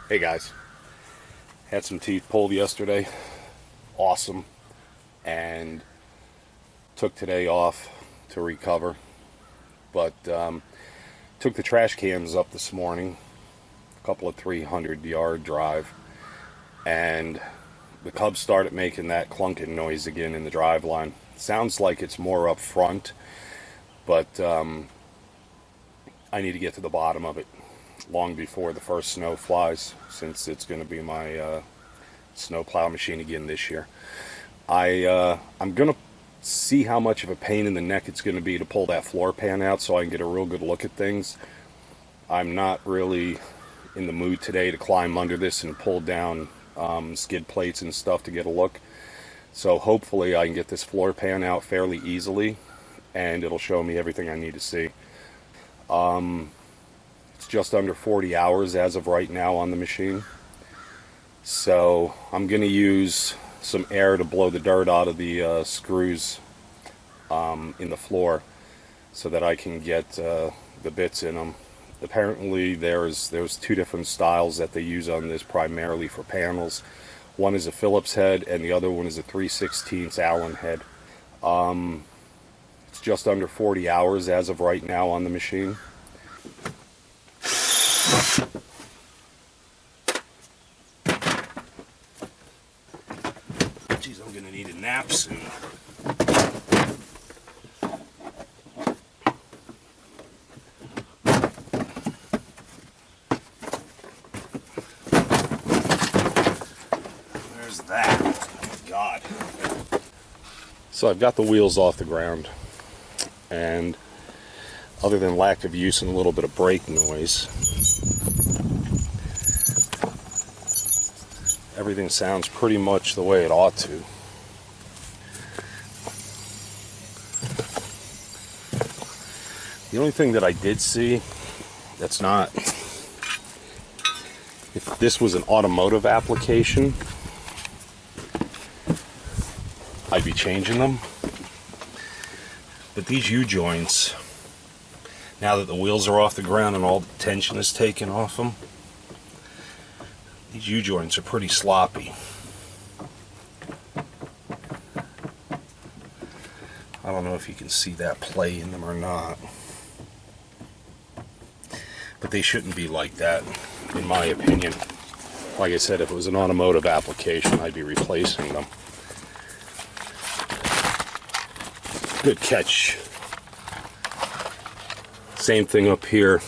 Hey guys, had some teeth pulled yesterday. Awesome. And took today off to recover. But took the trash cans up this morning, a couple of 300-yard drive, and the Cubs started making that clunking noise again in the drive line. Sounds like it's more up front, but I need to get to the bottom of it long before the first snow flies, since it's going to be my snow plow machine again this year. I'm going to see how much of a pain in the neck it's going to be to pull that floor pan out so I can get a real good look at things. I'm not really in the mood today to climb under this and pull down skid plates and stuff to get a look. So hopefully I can get this floor pan out fairly easily and it'll show me everything I need to see. It's just under 40 hours as of right now on the machine. So I'm going to use some air to blow the dirt out of the screws in the floor so that I can get the bits in them. Apparently there's two different styles that they use on this primarily for panels. One is a Phillips head and the other one is a 3/16 Allen head. It's just under 40 hours as of right now on the machine. Geez, I'm gonna need a nap soon. There's that. Oh my God. So I've got the wheels off the ground, and other than lack of use and a little bit of brake noise, everything sounds pretty much the way it ought to. The only thing that I did see that's not, if this was an automotive application, I'd be changing them. But these U-joints, now that the wheels are off the ground and all the tension is taken off them, these U-joints are pretty sloppy. I don't know if you can see that play in them or not. But they shouldn't be like that, in my opinion. Like I said, if it was an automotive application, I'd be replacing them. Good catch. Same thing up here.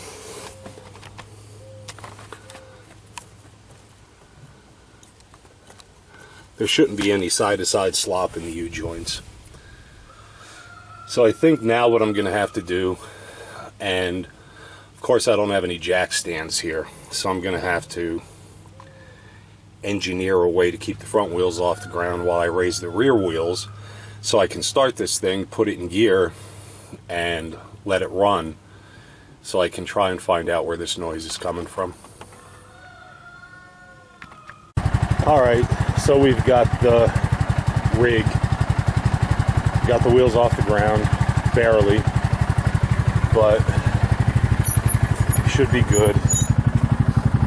There shouldn't be any side-to-side slop in the U-joints. So I think now what I'm going to have to do, and of course I don't have any jack stands here, so I'm going to have to engineer a way to keep the front wheels off the ground while I raise the rear wheels, so I can start this thing, put it in gear, and let it run, so I can try and find out where this noise is coming from. Alright, so we've got the rig, got the wheels off the ground, barely, but should be good.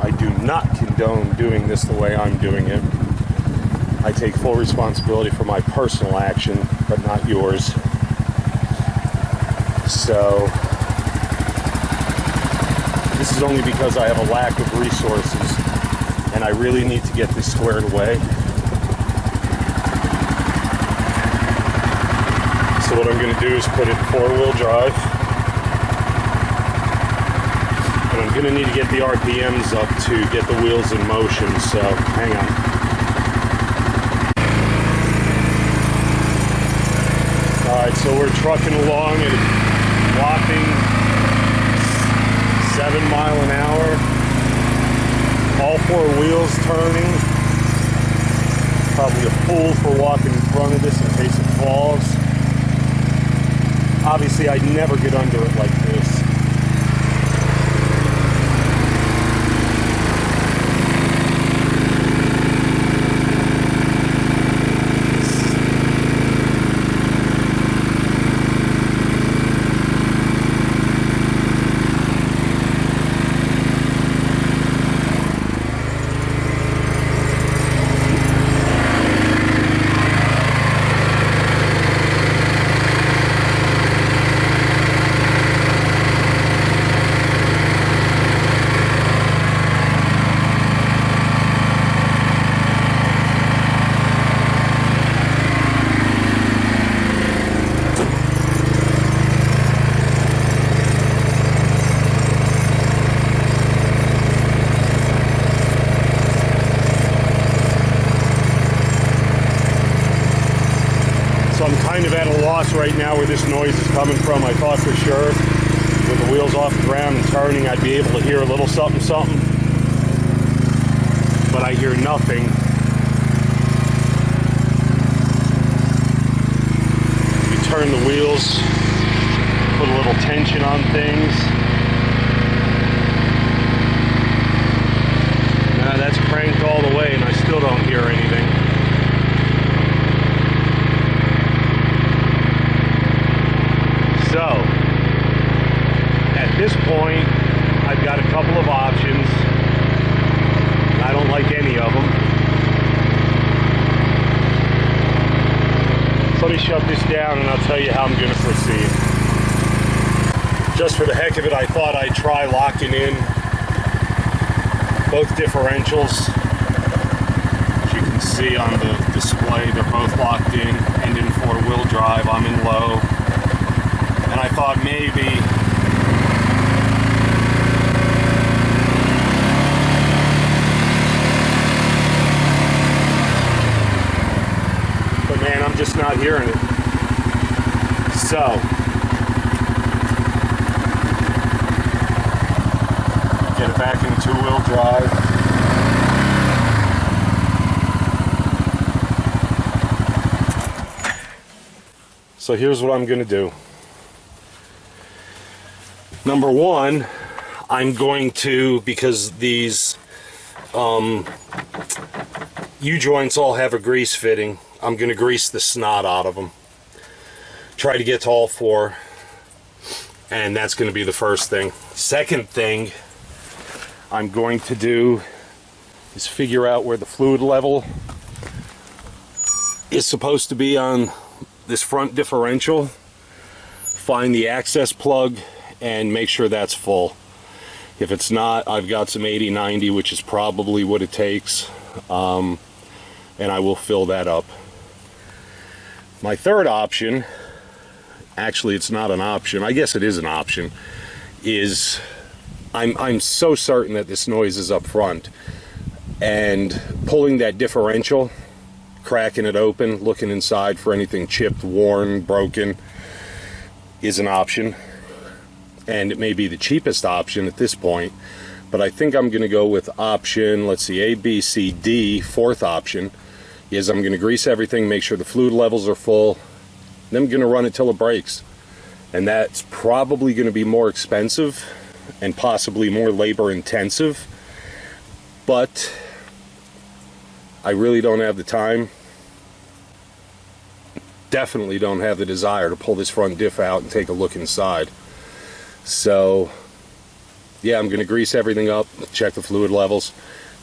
I do not condone doing this the way I'm doing it. I take full responsibility for my personal action, but not yours. So, this is only because I have a lack of resources, and I really need to get this squared away. So what I'm going to do is put it in four-wheel drive. And I'm going to need to get the RPMs up to get the wheels in motion, so hang on. Alright, so we're trucking along at a whopping 7 miles an hour. All four wheels turning. Probably a fool for walking in front of this in case it falls. Obviously, I'd never get under it like this. I'm kind of at a loss right now where this noise is coming from. I thought for sure with the wheels off the ground and turning I'd be able to hear a little something something, but I hear nothing. You turn the wheels, put a little tension on things. Now that's cranked all the way and I still don't hear anything. So, at this point, I've got a couple of options. I don't like any of them. So let me shut this down and I'll tell you how I'm going to proceed. Just for the heck of it, I thought I'd try locking in both differentials. As you can see on the display, they're both locked in. And in four-wheel drive, I'm in low. And I thought maybe but man, I'm just not hearing it. So get it back in two-wheel drive. So here's what I'm going to do. Number one, I'm going to, because these U-joints all have a grease fitting, I'm going to grease the snot out of them. Try to get to all four, and that's going to be the first thing. Second thing I'm going to do is figure out where the fluid level is supposed to be on this front differential, find the access plug, and make sure that's full. If it's not, I've got some 80-90, which is probably what it takes, and I will fill that up. My third option, actually it's not an option, I guess it is an option, is I'm so certain that this noise is up front, and pulling that differential, cracking it open, looking inside for anything chipped, worn, broken, is an option. And it may be the cheapest option at this point, but I think I'm going to go with option, let's see, A, B, C, D. Fourth option is I'm going to grease everything, make sure the fluid levels are full, then I'm going to run it till it breaks. And that's probably going to be more expensive and possibly more labor intensive, but I really don't have the time, definitely don't have the desire to pull this front diff out and take a look inside. So yeah, I'm going to grease everything up, check the fluid levels,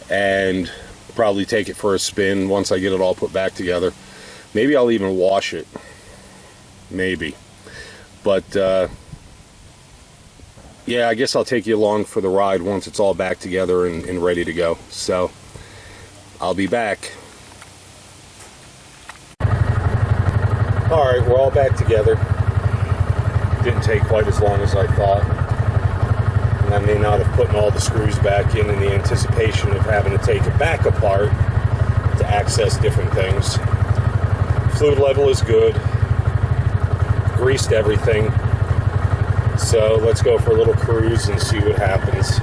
and probably take it for a spin once I get it all put back together. Maybe I'll even wash it, maybe. But yeah, I guess I'll take you along for the ride once it's all back together and ready to go. So I'll be back. Alright, we're all back together. Didn't take quite as long as I thought, and I may not have put all the screws back in the anticipation of having to take it back apart to access different things. Fluid level is good, greased everything, so let's go for a little cruise and see what happens.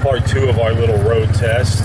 Part 2 of our little road test.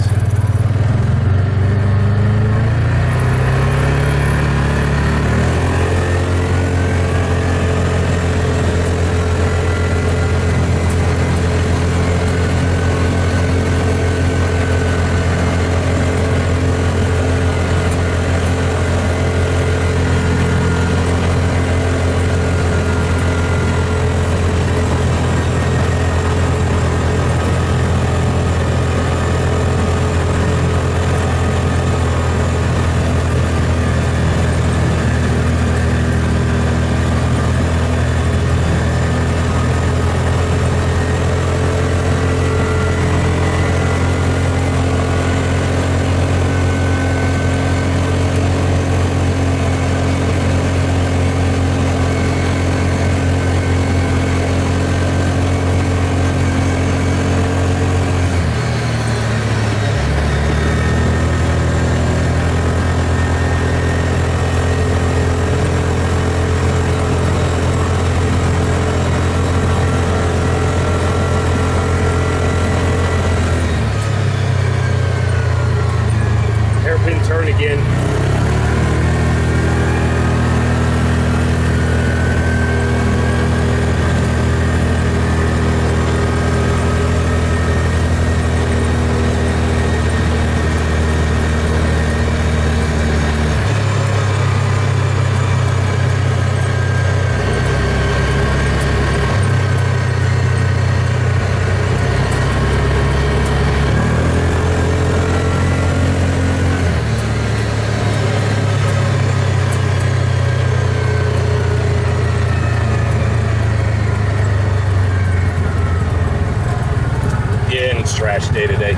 gets trashed day to day.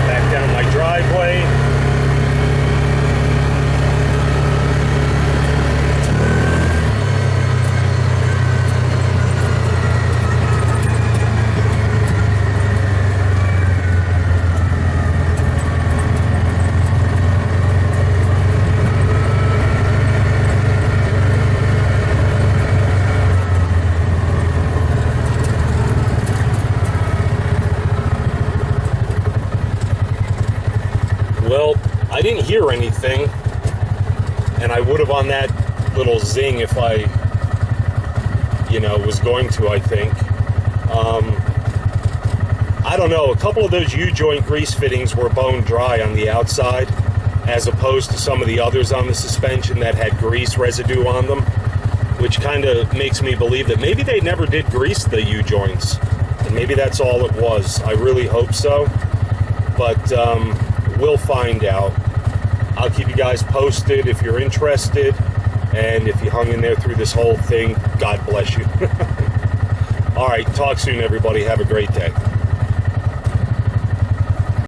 Back down my driveway. Well, I didn't hear anything, and I would have on that little zing if I, was going to, I think. I don't know, a couple of those U-joint grease fittings were bone dry on the outside, as opposed to some of the others on the suspension that had grease residue on them, which kind of makes me believe that maybe they never did grease the U-joints, and maybe that's all it was. I really hope so, but we'll find out. I'll keep you guys posted if you're interested, and if you hung in there through this whole thing, God bless you. All right, talk soon, everybody. Have a great day.